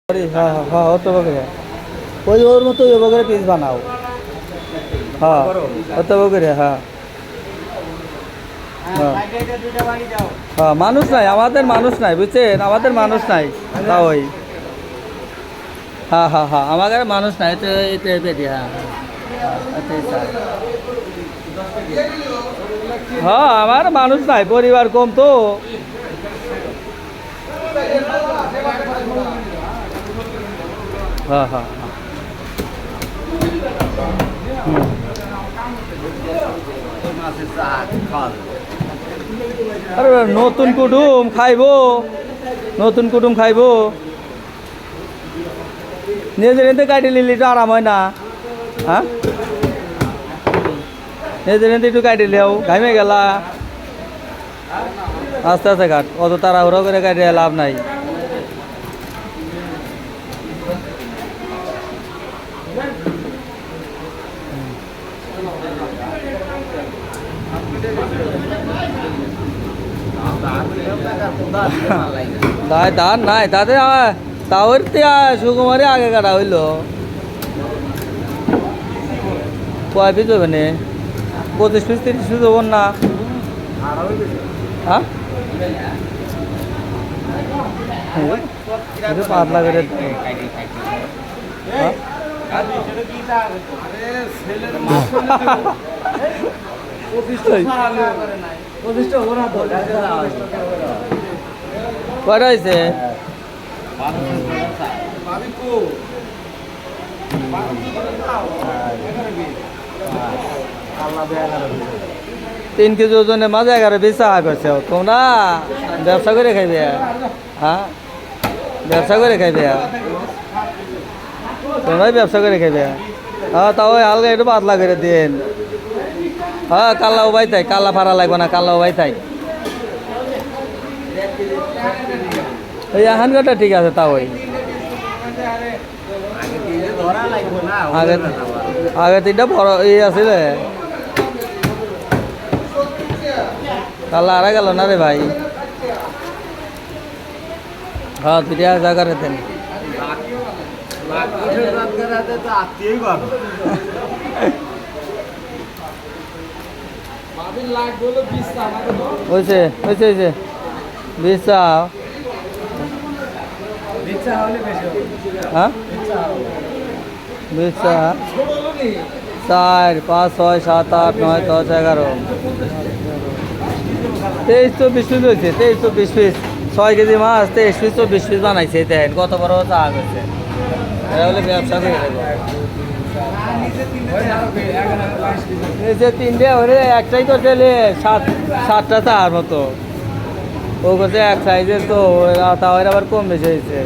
हाँ हाँ हाँ और तो वगैरह ওই ওর মতো ওই বগরে পিস বানাও হ্যাঁ অত বগরে হ্যাঁ হ্যাঁ হ্যাঁ মানুষ নাই আমাদের মানুষ নাই বুঝছেন আমাদের মানুষ নাই তা ওই হ্যাঁ হ্যাঁ হ্যাঁ আমাদের মানুষ নাই তো এতে পেটি হ্যাঁ হ্যাঁ আমার মানুষ নাই পরিবার কম তো হ্যাঁ হ্যাঁ আরে নতুন কুটুম খাইব নতুন কুটুম খাইব নিজের এতে কাটি নিলি তো আরাম হয় না হ্যাঁ নিজের এতে একটু কাটি লিও ঘামে গেলা আস্তে আস্তে কাট অত তাড়াহুড়ো করে কাটিয়ে লাভ নাই ধান নাই তাতে তাওর সুকুমারে আগে কাটা হইল কয় পিস হবে নে 25 পিস 30 পিস হব না হ্যাঁ পাতলা করে কয়টা হয়েছে 3 কেজি ওজনের মাঝে 11-20 টাকা করছে তোমরা ব্যবসা করে খাইবে হ্যাঁ ব্যবসা করে খাইবে তোমরাই ব্যবসা করে খাইবে হ্যাঁ তাও হালকা একটু পাতলা করে দিন হ্যাঁ কাল্লা উবাই তাই কাল্লা ফাড়া লাগবে না কাল্লা উবাই তাই ওই এখানকারটা ঠিক আছে তা ওই আগে আগে তিনটা বড় এই আছে রে কাল্লা আড়া গেল না রে ভাই হ্যাঁ দুটা জায়গা রেতেন হয়েছে হয়েছে হয়েছে 20 চা হ্যাঁ 20 চা 4 5 6 7 8 9 10 11 23-24 পিস হয়েছে 23-24 পিস 6 কেজি মাছ 23 পিস 24 পিস বানাইছে দেখেন কত বড় চা হয়েছে এটা হলে ব্যবসা করে যে 3টে হলে একটাই তো চলে 7টা চার মতো ও করছে এক সাইজের তো তাও আবার কম বেশি হয়েছে